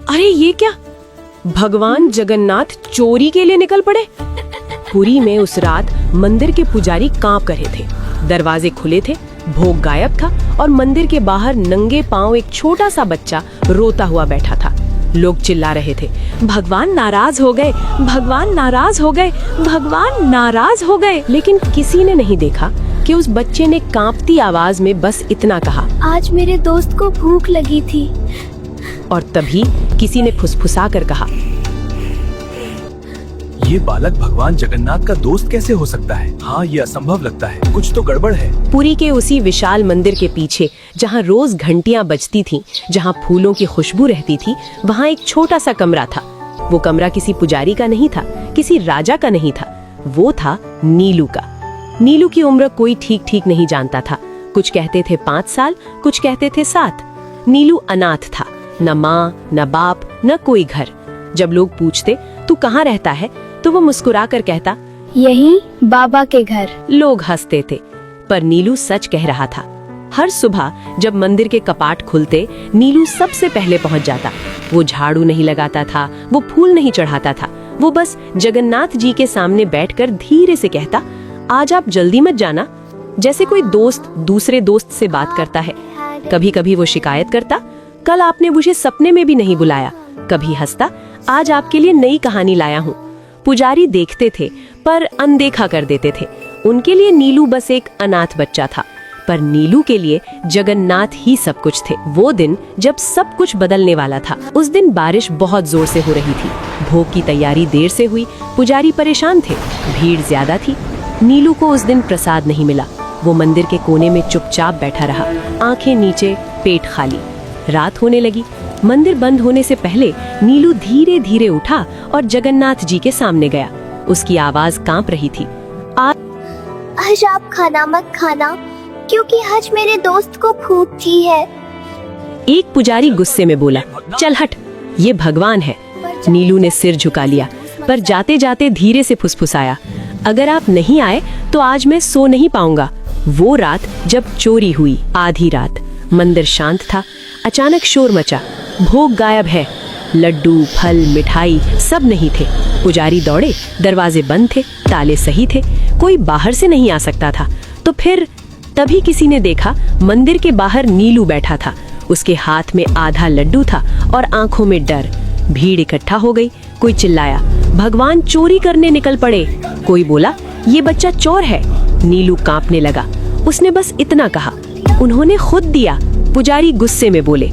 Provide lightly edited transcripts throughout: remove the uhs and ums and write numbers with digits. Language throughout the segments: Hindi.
अरे ये क्या, भगवान जगन्नाथ चोरी के लिए निकल पड़े। पुरी में उस रात मंदिर के पुजारी कांप रहे थे। दरवाजे खुले थे, भोग गायब था और मंदिर के बाहर नंगे पांव एक छोटा सा बच्चा रोता हुआ बैठा था। लोग चिल्ला रहे थे, भगवान नाराज हो गए, भगवान नाराज हो गए, भगवान नाराज हो गए। लेकिन किसी ने नहीं देखा कि उस बच्चे ने कांपती आवाज में बस इतना कहा, आज मेरे दोस्त को भूख लगी थी। और तभी किसी ने फुसफुसा कर कहा, ये बालक भगवान जगन्नाथ का दोस्त कैसे हो सकता है? हाँ, ये असंभव लगता है, कुछ तो गड़बड़ है। पुरी के उसी विशाल मंदिर के पीछे, जहाँ रोज घंटियां बजती थीं, जहाँ फूलों की खुशबू रहती थी, वहाँ एक छोटा सा कमरा था। वो कमरा किसी पुजारी का नहीं था, किसी राजा का नहीं था, वो था नीलू का। नीलू की उम्र कोई ठीक ठीक नहीं जानता था। कुछ कहते थे 5 साल, कुछ कहते थे 7। नीलू अनाथ था, न माँ न बाप न कोई घर। जब लोग पूछते तू कहाँ रहता है, तो वो मुस्कुरा कर कहता, यही बाबा के घर। लोग हंसते थे, पर नीलू सच कह रहा था। हर सुबह जब मंदिर के कपाट खुलते, नीलू सबसे पहले पहुंच जाता। वो झाड़ू नहीं लगाता था, वो फूल नहीं चढ़ाता था, वो बस जगन्नाथ जी के सामने बैठकर धीरे से कहता, आज आप जल्दी मत जाना। जैसे कोई दोस्त दूसरे दोस्त से बात करता है। कभी कभी वो शिकायत करता, कल आपने मुझे सपने में भी नहीं बुलाया। कभी हंसता, आज आपके लिए नई कहानी लाया हूँ। पुजारी देखते थे पर अनदेखा कर देते थे। उनके लिए नीलू बस एक अनाथ बच्चा था, पर नीलू के लिए जगन्नाथ ही सब कुछ थे। वो दिन जब सब कुछ बदलने वाला था। उस दिन बारिश बहुत जोर से हो रही थी। भोग की तैयारी देर से हुई, पुजारी परेशान थे, भीड़ ज्यादा थी। नीलू को उस दिन प्रसाद नहीं मिला। वो मंदिर के कोने में चुपचाप बैठा रहा, आंखें नीचे, पेट खाली। रात होने लगी। मंदिर बंद होने से पहले नीलू धीरे धीरे उठा और जगन्नाथ जी के सामने गया। उसकी आवाज कांप रही थी, आज आप खाना मत खाना, क्योंकि आज मेरे दोस्त को भूख थी है। एक पुजारी गुस्से में बोला, चल हट, ये भगवान है। नीलू ने सिर झुका लिया, पर जाते जाते धीरे से फुसफुसाया, अगर आप नहीं आए तो आज मैं सो नहीं पाऊंगा। वो रात जब चोरी हुई, आधी रात, मंदिर शांत था। अचानक शोर मचा, भोग गायब है। लड्डू, फल, मिठाई सब नहीं थे। पुजारी दौड़े, दरवाजे बंद थे, ताले सही थे, कोई बाहर से नहीं आ सकता था। तो फिर तभी किसी ने देखा, मंदिर के बाहर नीलू बैठा था। उसके हाथ में आधा लड्डू था और आंखों में डर। भीड़ इकट्ठा हो गई। कोई चिल्लाया, भगवान चोरी करने निकल पड़े। कोई बोला, ये बच्चा चोर है। नीलू कांपने लगा। उसने बस इतना कहा, उन्होंने खुद दिया। पुजारी गुस्से में बोले,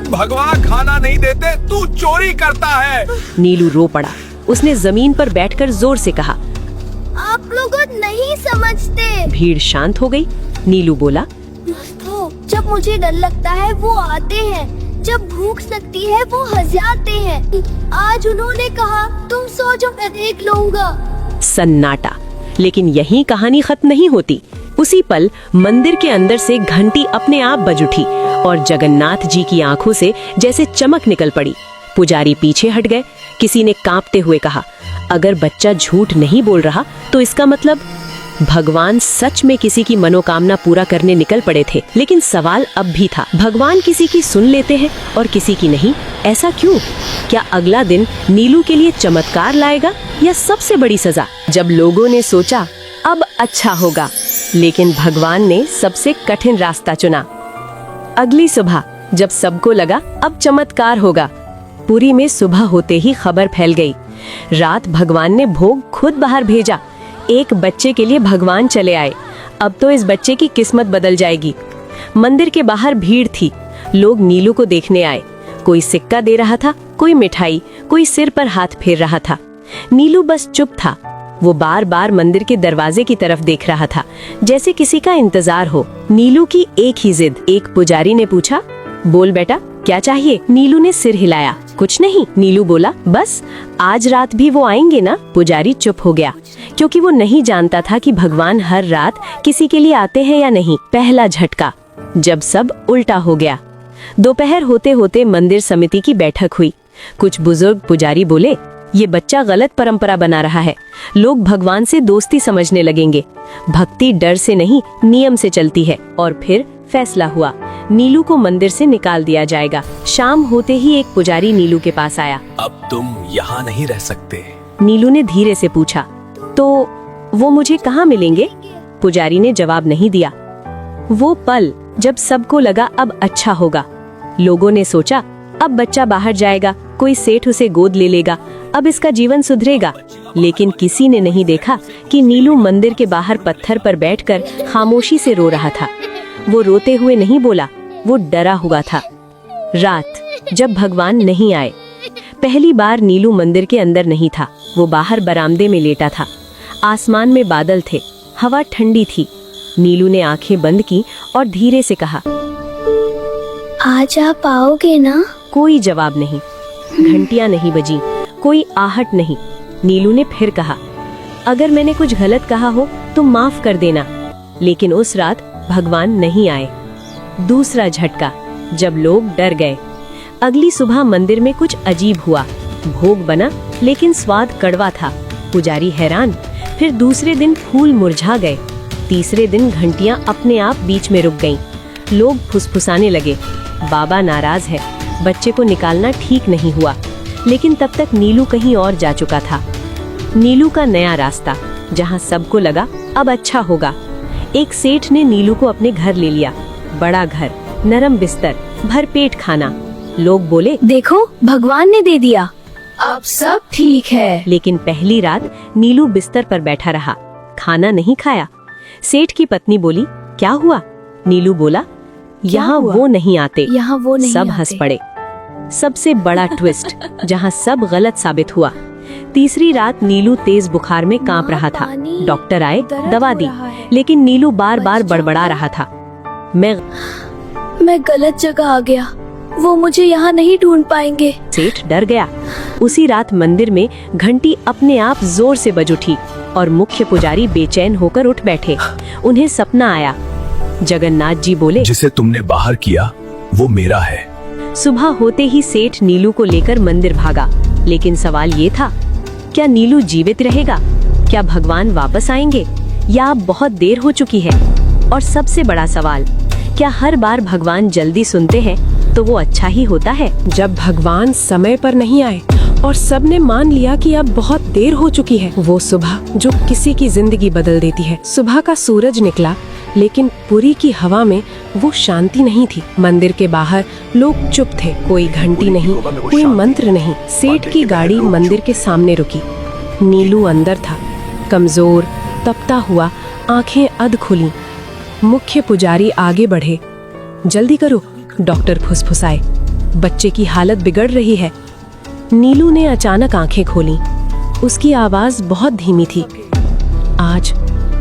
भगवान खाना नहीं देते, तू चोरी करता है। नीलू रो पड़ा। उसने जमीन पर बैठकर जोर से कहा, आप लोग नहीं समझते। भीड़ शांत हो गई। नीलू बोला, दोस्तों, जब मुझे डर लगता है वो आते हैं, जब भूख लगती है वो हंसाते हैं। आज उन्होंने कहा तुम सो जाओ, मैं देख लूंगा। सन्नाटा। लेकिन यही कहानी खत्म नहीं होती। उसी पल मंदिर के अंदर से घंटी अपने आप बज उठी और जगन्नाथ जी की आंखों से जैसे चमक निकल पड़ी। पुजारी पीछे हट गए। किसी ने कांपते हुए कहा, अगर बच्चा झूठ नहीं बोल रहा तो इसका मतलब भगवान सच में किसी की मनोकामना पूरा करने निकल पड़े थे। लेकिन सवाल अब भी था, भगवान किसी की सुन लेते हैं और किसी की नहीं। ऐसा क्यों? क्या अगला दिन नीलू के लिए चमत्कार लाएगा या सबसे बड़ी सजा? जब लोगों ने सोचा अब अच्छा होगा, लेकिन भगवान ने सबसे कठिन रास्ता चुना। अगली सुबह जब सबको लगा अब चमत्कार होगा, पुरी में सुबह होते ही खबर फैल गई। रात भगवान ने भोग खुद बाहर भेजा। एक बच्चे के लिए भगवान चले आए। अब तो इस बच्चे की किस्मत बदल जाएगी। मंदिर के बाहर भीड़ थी। लोग नीलू को देखने आए। कोई सिक्का दे रहा था, कोई मिठाई, कोई सिर पर हाथ फेर रहा था। नीलू बस चुप था। वो बार बार मंदिर के दरवाजे की तरफ देख रहा था, जैसे किसी का इंतजार हो। नीलू की एक ही जिद। एक पुजारी ने पूछा, बोल बेटा, क्या चाहिए? नीलू ने सिर हिलाया, कुछ नहीं। नीलू बोला, बस आज रात भी वो आएंगे ना? पुजारी चुप हो गया, क्योंकि वो नहीं जानता था कि भगवान हर रात किसी के लिए आते हैं या नहीं। पहला झटका जब सब उल्टा हो गया। दोपहर होते होते मंदिर समिति की बैठक हुई। कुछ बुजुर्ग पुजारी बोले, ये बच्चा गलत परंपरा बना रहा है। लोग भगवान से दोस्ती समझने लगेंगे। भक्ति डर से नहीं, नियम से चलती है। और फिर फैसला हुआ, नीलू को मंदिर से निकाल दिया जाएगा। शाम होते ही एक पुजारी नीलू के पास आया। अब तुम यहाँ नहीं रह सकते। नीलू ने धीरे से पूछा, तो वो मुझे कहाँ मिलेंगे? पुजारी ने जवाब नहीं दिया। वो पल जब सबको लगा अब अच्छा होगा। लोगों ने सोचा अब बच्चा बाहर जाएगा, कोई सेठ उसे गोद ले लेगा, अब इसका जीवन सुधरेगा। लेकिन किसी ने नहीं देखा कि नीलू मंदिर के बाहर पत्थर पर बैठकर खामोशी से रो रहा था। वो रोते हुए नहीं बोला, वो डरा हुआ था। रात जब भगवान नहीं आए, पहली बार नीलू मंदिर के अंदर नहीं था, वो बाहर बरामदे में लेटा था। आसमान में बादल थे, हवा ठंडी थी। नीलू ने आंखें बंद की और धीरे से कहा, आज आप आओगे ना? कोई जवाब नहीं, घंटियां नहीं बजी, कोई आहट नहीं। नीलू ने फिर कहा, अगर मैंने कुछ गलत कहा हो तो माफ कर देना। लेकिन उस रात भगवान नहीं आए। दूसरा झटका, जब लोग डर गए। अगली सुबह मंदिर में कुछ अजीब हुआ। भोग बना लेकिन स्वाद कड़वा था। पुजारी हैरान। फिर दूसरे दिन फूल मुरझा गए। तीसरे दिन घंटियां अपने आप बीच में रुक गईं। लोग फुसफुसाने लगे, बाबा नाराज है, बच्चे को निकालना ठीक नहीं हुआ। लेकिन तब तक नीलू कहीं और जा चुका था। नीलू का नया रास्ता, जहां सबको लगा अब अच्छा होगा। एक सेठ ने नीलू को अपने घर ले लिया। बड़ा घर, नरम बिस्तर, भरपेट खाना। लोग बोले, देखो भगवान ने दे दिया, अब सब ठीक है। लेकिन पहली रात नीलू बिस्तर पर बैठा रहा, खाना नहीं खाया। सेठ की पत्नी बोली, क्या हुआ? नीलू बोला, यहाँ वो नहीं आते। यहाँ वो नहीं सब आते। हंस पड़े। सबसे बड़ा ट्विस्ट, जहाँ सब गलत साबित हुआ। तीसरी रात नीलू तेज बुखार में कांप रहा था। डॉक्टर आए, दवा दी, लेकिन नीलू बार बार बड़बड़ा रहा था, मैं गलत जगह आ गया, वो मुझे यहाँ नहीं ढूंढ पाएंगे। सेठ डर गया। उसी रात मंदिर में घंटी अपने आप जोर से बज उठी और मुख्य पुजारी बेचैन होकर उठ बैठे। उन्हें सपना आया। जगन्नाथ जी बोले, जिसे तुमने बाहर किया वो मेरा है। सुबह होते ही सेठ नीलू को लेकर मंदिर भागा। लेकिन सवाल ये था, क्या नीलू जीवित रहेगा? क्या भगवान वापस आएंगे? या अब बहुत देर हो चुकी है? और सबसे बड़ा सवाल, क्या हर बार भगवान जल्दी सुनते हैं तो वो अच्छा ही होता है? जब भगवान समय पर नहीं आए और सबने मान लिया कि अब बहुत देर हो चुकी है, वो सुबह जो किसी की जिंदगी बदल देती है। सुबह का सूरज निकला, लेकिन पुरी की हवा में वो शांति नहीं थी। मंदिर के बाहर लोग चुप थे, कोई घंटी नहीं, कोई मंत्र नहीं। सेठ की गाड़ी मंदिर के सामने रुकी। नीलू अंदर था, कमजोर, तपता हुआ, आंखें अध खुली। मुख्य पुजारी आगे बढ़े। जल्दी करो, डॉक्टर फुसफुसाए, बच्चे की हालत बिगड़ रही है। नीलू ने अचानक आंखें खोली। उसकी आवाज बहुत धीमी थी, आज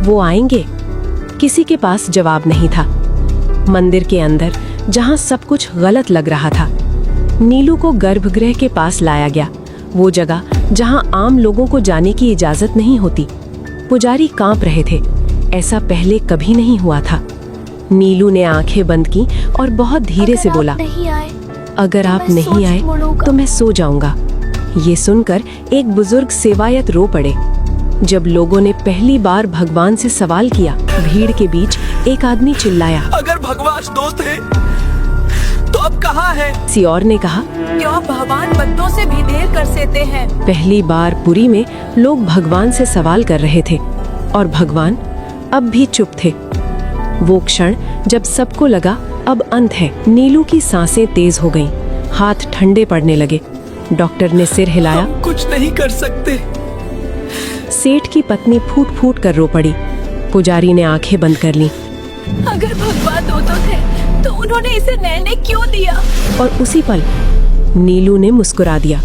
वो आएंगे? किसी के पास जवाब नहीं था। मंदिर के अंदर, जहां सब कुछ गलत लग रहा था, नीलू को गर्भगृह के पास लाया गया, वो जगह जहां आम लोगों को जाने की इजाजत नहीं होती। पुजारी कांप रहे थे, ऐसा पहले कभी नहीं हुआ था। नीलू ने आंखें बंद की और बहुत धीरे से बोला, अगर आप नहीं आए तो मैं सो जाऊंगा। ये सुनकर एक बुजुर्ग सेवायत रो पड़े। जब लोगों ने पहली बार भगवान से सवाल किया, भीड़ के बीच एक आदमी चिल्लाया, अगर भगवान दोस्त है तो अब कहाँ है? किसी और ने कहा, क्यों भगवान बंदों से भी देर कर देते हैं? पहली बार पुरी में लोग भगवान से सवाल कर रहे थे और भगवान अब भी चुप थे। वो क्षण जब सबको लगा अब अंत है। नीलू की सांसें तेज हो गईं, हाथ ठंडे पड़ने लगे। डॉक्टर ने सिर हिलाया, हम कुछ नहीं कर सकते। सेठ की पत्नी फूट फूट कर रो पड़ी। पुजारी ने आंखें बंद कर ली। अगर भगवान दो तो थे तो उन्होंने इसे नैने क्यों दिया? और उसी पल नीलू ने मुस्कुरा दिया,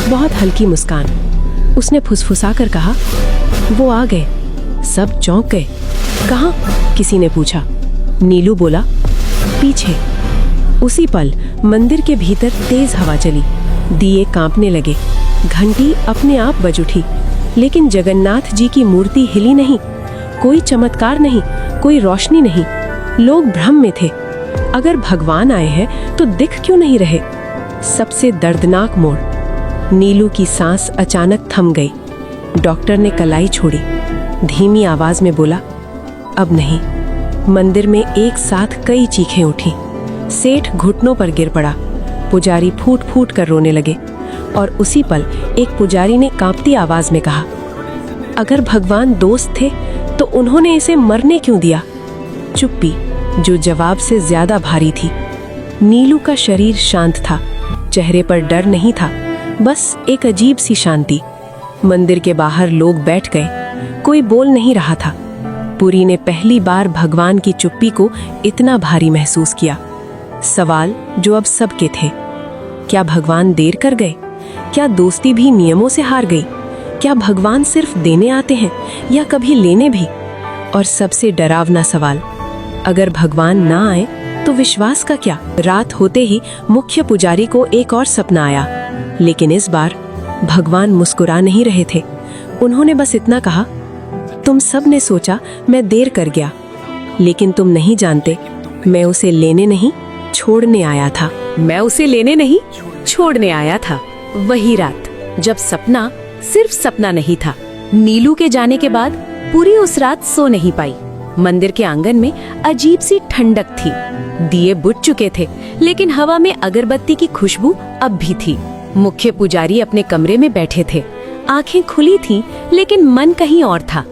बहुत हल्की मुस्कान। उसने फुसफुसा कर कहा, वो आ गए। सब चौंक गए। कहाँ? किसी ने पूछा। नीलू बोला, पीछे। उसी पल मंदिर के भीतर तेज हवा चली, दिए कांपने लगे, घंटी अपने आप बज उठी। लेकिन जगन्नाथ जी की मूर्ति हिली नहीं। कोई चमत्कार नहीं, कोई रोशनी नहीं। लोग भ्रम में थे। अगर भगवान आए हैं तो दिख क्यों नहीं रहे? सबसे दर्दनाक मोड़, नीलू की सांस अचानक थम गई। डॉक्टर ने कलाई छोड़ी, धीमी आवाज में बोला, अब नहीं, मंदिर में एक साथ कई चीखें उठी। सेठ घुटनों पर गिर पड़ा। पुजारी फूट फूट कर रोने लगे और उसी पल एक पुजारी ने कांपती आवाज में कहा, अगर भगवान दोस्त थे तो उन्होंने इसे मरने क्यों दिया? चुप्पी जो जवाब से ज्यादा भारी थी। नीलू का शरीर शांत था, चेहरे पर डर नहीं था, बस एक अजीब सी शांति। मंदिर के बाहर लोग बैठ गए, कोई बोल नहीं रहा था। पुरी ने पहली बार भगवान की चुप्पी को इतना भारी महसूस किया। सवाल जो अब सबके थे, क्या भगवान देर कर गए? क्या दोस्ती भी नियमों से हार गई? क्या भगवान सिर्फ देने आते हैं या कभी लेने भी? और सबसे डरावना सवाल, अगर भगवान ना आए तो विश्वास का क्या? रात होते ही मुख्य पुजारी को एक और सपना आया, लेकिन इस बार भगवान मुस्कुरा नहीं रहे थे। उन्होंने बस इतना कहा, तुम सब ने सोचा मैं देर कर गया, लेकिन तुम नहीं जानते मैं उसे लेने नहीं छोड़ने आया था। मैं उसे लेने नहीं छोड़ने आया था। वही रात जब सपना सिर्फ सपना नहीं था। नीलू के जाने के बाद पूरी उस रात सो नहीं पाई। मंदिर के आंगन में अजीब सी ठंडक थी। दिए बुझ चुके थे, लेकिन हवा में अगरबत्ती की खुशबू अब भी थी। मुख्य पुजारी अपने कमरे में बैठे थे। आंखें खुली थीं, लेकिन मन कहीं और था।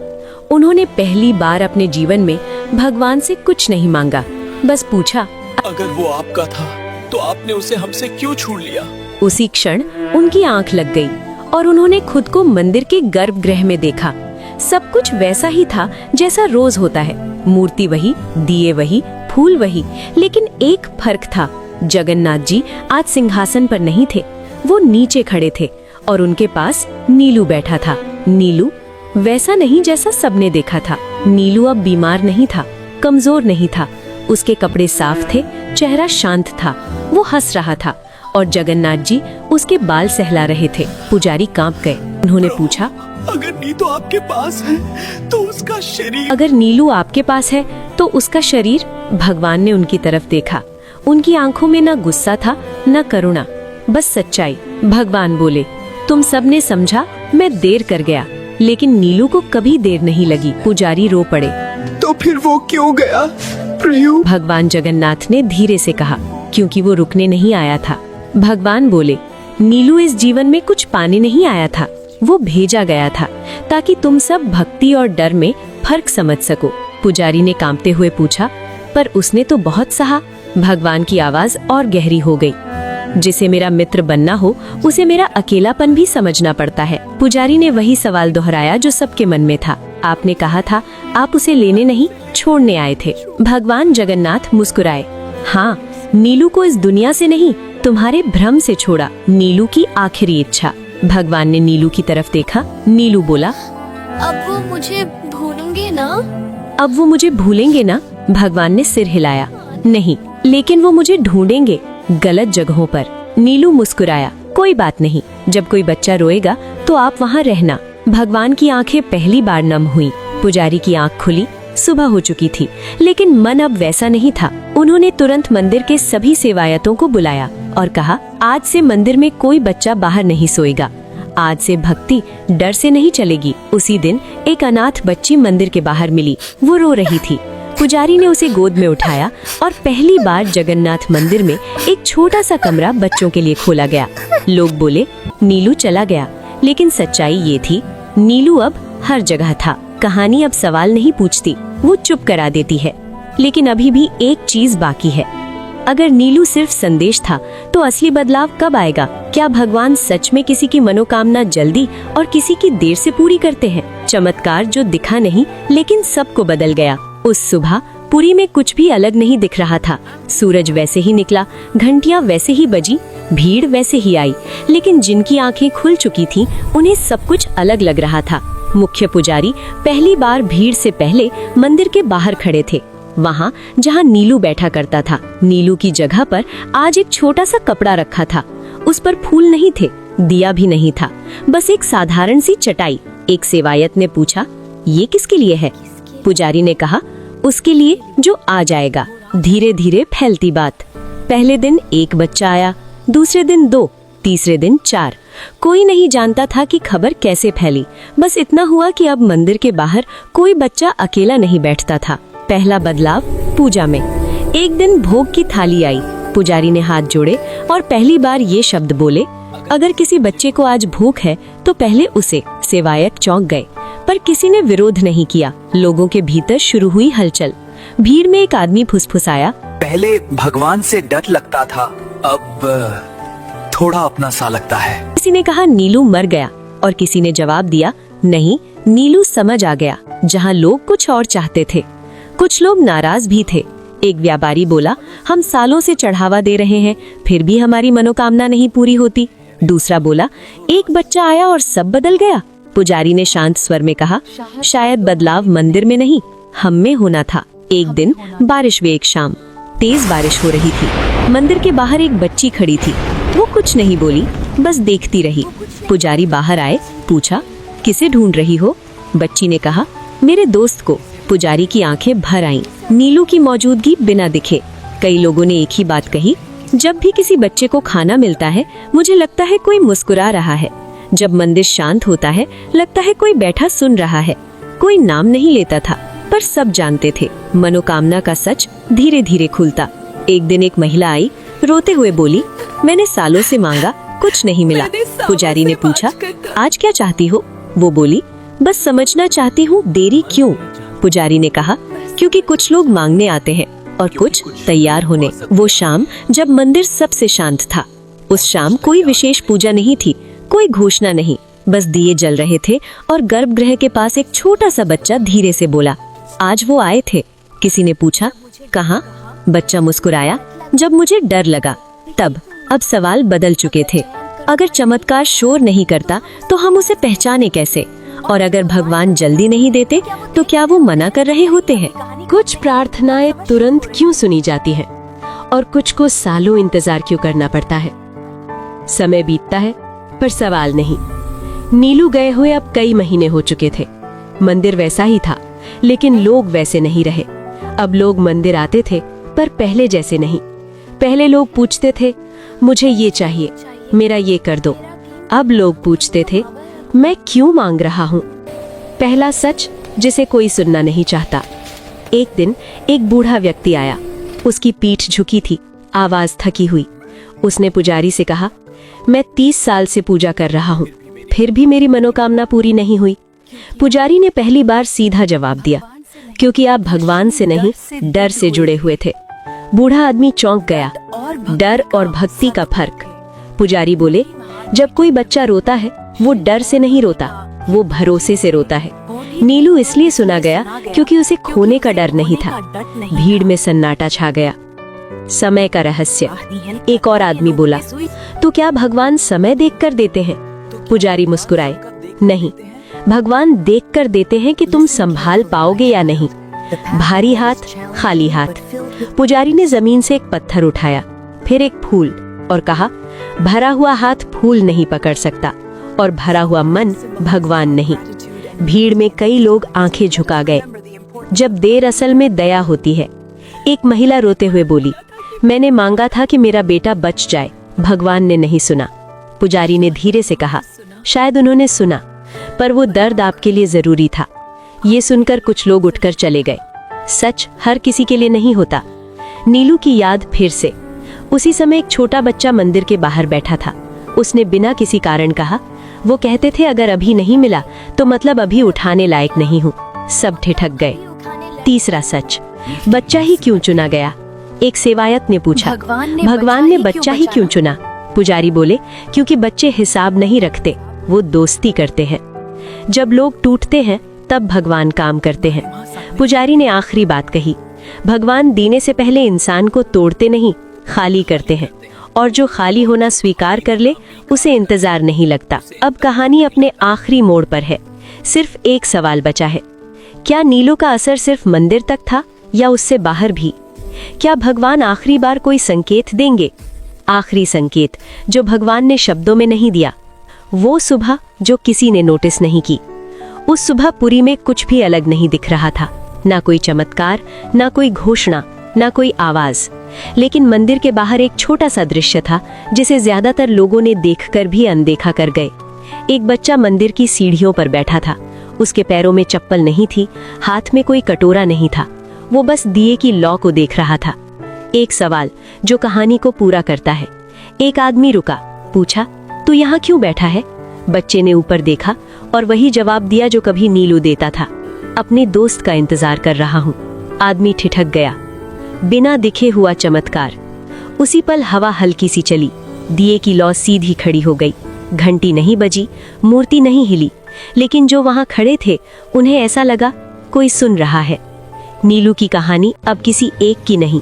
उन्होंने पहली बार अपने जीवन में भगवान से कुछ नहीं मांगा, बस पूछा, अगर वो आपका था तो आपने उसे हमसे क्यों छीन लिया? उसी क्षण उनकी आंख लग गई और उन्होंने खुद को मंदिर के गर्भगृह में देखा। सब कुछ वैसा ही था जैसा रोज होता है। मूर्ति वही, दिए वही, फूल वही, लेकिन एक फर्क था। जगन्नाथ जी आज सिंहासन पर नहीं थे, वो नीचे खड़े थे और उनके पास नीलू बैठा था। नीलू वैसा नहीं जैसा सबने देखा था। नीलू अब बीमार नहीं था, कमजोर नहीं था। उसके कपड़े साफ थे, चेहरा शांत था। वो हंस रहा था और जगन्नाथ जी उसके बाल सहला रहे थे। पुजारी कांप गए। उन्होंने पूछा, अगर नीलू आपके पास है तो उसका शरीर? अगर नीलू आपके पास है तो उसका शरीर? भगवान ने उनकी तरफ देखा। उनकी आंखों में न गुस्सा था न करुणा, बस सच्चाई। भगवान बोले, तुम सब ने समझा मैं देर कर गया, लेकिन नीलू को कभी देर नहीं लगी। पुजारी रो पड़े। तो फिर वो क्यों गया? प्रयू, भगवान जगन्नाथ ने धीरे से कहा, क्योंकि वो रुकने नहीं आया था। भगवान बोले, नीलू इस जीवन में कुछ पाने नहीं आया था, वो भेजा गया था ताकि तुम सब भक्ति और डर में फर्क समझ सको। पुजारी ने कांपते हुए पूछा, पर उसने तो बहुत सहा। भगवान की आवाज और गहरी हो गई, जिसे मेरा मित्र बनना हो उसे मेरा अकेलापन भी समझना पड़ता है। पुजारी ने वही सवाल दोहराया जो सबके मन में था। आपने कहा था आप उसे लेने नहीं छोड़ने आए थे। भगवान जगन्नाथ मुस्कुराए। हाँ, नीलू को इस दुनिया से नहीं, तुम्हारे भ्रम से छोड़ा। नीलू की आखिरी इच्छा। भगवान ने नीलू की तरफ देखा। नीलू बोला, अब वो मुझे भूलेंगे ना? अब वो मुझे भूलेंगे ना? भगवान ने सिर हिलाया। नहीं, लेकिन वो मुझे ढूंढेंगे गलत जगहों पर। नीलू मुस्कुराया। कोई बात नहीं, जब कोई बच्चा रोएगा तो आप वहाँ रहना। भगवान की आंखें पहली बार नम हुई। पुजारी की आंख खुली। सुबह हो चुकी थी, लेकिन मन अब वैसा नहीं था। उन्होंने तुरंत मंदिर के सभी सेवायतों को बुलाया और कहा, आज से मंदिर में कोई बच्चा बाहर नहीं सोएगा। आज से भक्ति डर से नहीं चलेगी। उसी दिन एक अनाथ बच्ची मंदिर के बाहर मिली। वो रो रही थी। पुजारी ने उसे गोद में उठाया और पहली बार जगन्नाथ मंदिर में एक छोटा सा कमरा बच्चों के लिए खोला गया। लोग बोले, नीलू चला गया, लेकिन सच्चाई ये थी, नीलू अब हर जगह था। कहानी अब सवाल नहीं पूछती, वो चुप करा देती है। लेकिन अभी भी एक चीज बाकी है। अगर नीलू सिर्फ संदेश था, तो असली बदलाव कब आएगा? क्या भगवान सच में किसी की मनोकामना जल्दी और किसी की देर से पूरी करते हैं? चमत्कार जो दिखा नहीं, लेकिन सबको बदल गया। उस सुबह पुरी में कुछ भी अलग नहीं दिख रहा था। सूरज वैसे ही निकला, घंटियां वैसे ही बजी, भीड़ वैसे ही आई, लेकिन जिनकी आंखें खुल चुकी थीं, उन्हें सब कुछ अलग लग रहा था। मुख्य पुजारी पहली बार भीड़ से पहले मंदिर के बाहर खड़े थे, वहाँ जहाँ नीलू बैठा करता था। नीलू की जगह पर आज एक छोटा सा कपड़ा रखा था। उस पर फूल नहीं थे, दिया भी नहीं था, बस एक साधारण सी चटाई। एक सेवायत ने पूछा, ये किसके लिए है? पुजारी ने कहा, उसके लिए जो आ जाएगा। धीरे धीरे फैलती बात। पहले दिन एक बच्चा आया, दूसरे दिन 2, तीसरे दिन 4। कोई नहीं जानता था कि खबर कैसे फैली। बस इतना हुआ कि अब मंदिर के बाहर कोई बच्चा अकेला नहीं बैठता था। पहला बदलाव पूजा में। एक दिन भोग की थाली आई। पुजारी ने हाथ जोड़े और पहली बार ये शब्द बोले, अगर किसी बच्चे को आज भूख है तो पहले उसे। सेवायक चौंक गए, पर किसी ने विरोध नहीं किया। लोगों के भीतर शुरू हुई हलचल। भीड़ में एक आदमी फुसफुसाया, पहले भगवान से डर लगता था, अब थोड़ा अपना सा लगता है। किसी ने कहा नीलू मर गया और किसी ने जवाब दिया, नहीं, नीलू समझ आ गया। जहाँ लोग कुछ और चाहते थे। कुछ लोग नाराज भी थे। एक व्यापारी बोला, हम सालों से चढ़ावा दे रहे हैं, फिर भी हमारी मनोकामना नहीं पूरी होती। दूसरा बोला, एक बच्चा आया और सब बदल गया। पुजारी ने शांत स्वर में कहा, शायद बदलाव मंदिर में नहीं, हम में होना था। एक दिन बारिश हुई। एक शाम तेज बारिश हो रही थी। मंदिर के बाहर एक बच्ची खड़ी थी। वो कुछ नहीं बोली, बस देखती रही। पुजारी बाहर आए, पूछा, किसे ढूंढ रही हो? बच्ची ने कहा, मेरे दोस्त को। पुजारी की आंखें भर आईं। नीलू की मौजूदगी बिना दिखे। कई लोगों ने एक ही बात कही, जब भी किसी बच्चे को खाना मिलता है मुझे लगता है कोई मुस्कुरा रहा है। जब मंदिर शांत होता है लगता है कोई बैठा सुन रहा है। कोई नाम नहीं लेता था, पर सब जानते थे मनोकामना का सच धीरे धीरे खुलता। एक दिन एक महिला आई, रोते हुए बोली, मैंने सालों से मांगा, कुछ नहीं मिला। पुजारी ने पूछा, आज क्या चाहती हो? वो बोली, बस समझना चाहती हूँ, देरी क्यों? पुजारी ने कहा, क्योंकि कुछ लोग मांगने आते हैं और कुछ तैयार होने। वो शाम जब मंदिर सबसे शांत था। उस शाम कोई विशेष पूजा नहीं थी, कोई घोषणा नहीं, बस दिए जल रहे थे और गर्भगृह के पास एक छोटा सा बच्चा धीरे से बोला, आज वो आए थे। किसी ने पूछा, कहाँ? बच्चा मुस्कुराया, जब मुझे डर लगा तब। अब सवाल बदल चुके थे। अगर चमत्कार शोर नहीं करता तो हम उसे पहचाने कैसे? और अगर भगवान जल्दी नहीं देते तो क्या वो मना कर रहे होते हैं? कुछ प्रार्थनाएं तुरंत क्यों सुनी जाती हैं और कुछ को सालों इंतजार क्यों करना पड़ता है? समय बीतता है पर सवाल नहीं। नीलू गए हुए अब कई महीने हो चुके थे। मंदिर वैसा ही था, लेकिन लोग वैसे नहीं रहे। अब लोग मंदिर आते थे पर पहले जैसे नहीं। पहले लोग पूछते थे, मुझे ये चाहिए, मेरा ये कर दो। अब लोग पूछते थे, मैं क्यों मांग रहा हूँ? पहला सच जिसे कोई सुनना नहीं चाहता। एक दिन एक बूढ़ा व्यक्ति आया। उसकी पीठ झुकी थी, आवाज थकी हुई। उसने पुजारी से कहा, मैं 30 साल से पूजा कर रहा हूँ, फिर भी मेरी मनोकामना पूरी नहीं हुई। पुजारी ने पहली बार सीधा जवाब दिया, क्योंकि आप भगवान से नहीं, डर से जुड़े हुए थे। बूढ़ा आदमी चौंक गया। डर और भक्ति का फर्क। पुजारी बोले, जब कोई बच्चा रोता है वो डर से नहीं रोता, वो भरोसे से रोता है। नीलू इसलिए सुना गया क्योंकि उसे खोने का डर नहीं था। भीड़ में सन्नाटा छा गया। समय का रहस्य। एक और आदमी बोला, तो क्या भगवान समय देखकर देते हैं? पुजारी मुस्कुराए, नहीं, भगवान देखकर देते हैं कि तुम संभाल पाओगे या नहीं। भारी हाथ, खाली हाथ। पुजारी ने जमीन से एक पत्थर उठाया, फिर एक फूल, और कहा, भरा हुआ हाथ फूल नहीं पकड़ सकता और भरा हुआ मन भगवान नहीं। भीड़ में कई लोग आंखें झुका गए। जब देर असल में दया होती है। एक महिला रोते हुए बोली, मैंने मांगा था कि मेरा बेटा बच जाए, भगवान ने नहीं सुना। पुजारी ने धीरे से कहा, शायद उन्होंने सुना, पर वो दर्द आपके लिए जरूरी था। ये सुनकर कुछ लोग उठकर चले गए। सच हर किसी के लिए नहीं होता। नीलू की याद फिर से। उसी समय एक छोटा बच्चा मंदिर के बाहर बैठा था। उसने बिना किसी कारण कहा, वो कहते थे अगर अभी नहीं मिला तो मतलब अभी उठाने लायक नहीं हूँ। सब ठिठक गए। तीसरा सच, बच्चा ही क्यों चुना गया? एक सेवायत ने पूछा, भगवान ने बच्चा ही क्यों चुना? पुजारी बोले, क्योंकि बच्चे हिसाब नहीं रखते, वो दोस्ती करते हैं। जब लोग टूटते हैं तब भगवान काम करते हैं। पुजारी ने आखिरी बात कही, भगवान देने से पहले इंसान को तोड़ते नहीं, खाली करते हैं, और जो खाली होना स्वीकार कर ले उसे इंतजार नहीं लगता। अब कहानी अपने आखिरी मोड़ पर है। सिर्फ एक सवाल बचा है, क्या नीलू का असर सिर्फ मंदिर तक था या उससे बाहर भी? क्या भगवान आखिरी बार कोई संकेत देंगे? आखिरी संकेत जो भगवान ने शब्दों में नहीं दिया। वो सुबह जो किसी ने नोटिस नहीं की। उस सुबह पुरी में कुछ भी अलग नहीं दिख रहा था, ना कोई चमत्कार, ना कोई घोषणा, ना कोई आवाज। लेकिन मंदिर के बाहर एक छोटा सा दृश्य था जिसे ज्यादातर लोगों ने देखकर भी अनदेखा कर गए। एक बच्चा मंदिर की सीढ़ियों पर बैठा था। उसके पैरों में चप्पल नहीं थी, हाथ में कोई कटोरा नहीं था। वो बस दिए की लौ को देख रहा था। एक सवाल जो कहानी को पूरा करता है। एक आदमी रुका, पूछा, तू यहाँ क्यों बैठा है? बच्चे ने ऊपर देखा और वही जवाब दिया जो कभी नीलू देता था, अपने दोस्त का इंतजार कर रहा हूँ। आदमी ठिठक गया। बिना दिखे हुआ चमत्कार। उसी पल हवा हल्की सी चली, दिए की लौ सीधी खड़ी हो गई। घंटी नहीं बजी, मूर्ति नहीं हिली, लेकिन जो वहां खड़े थे उन्हें ऐसा लगा कोई सुन रहा है। नीलू की कहानी अब किसी एक की नहीं,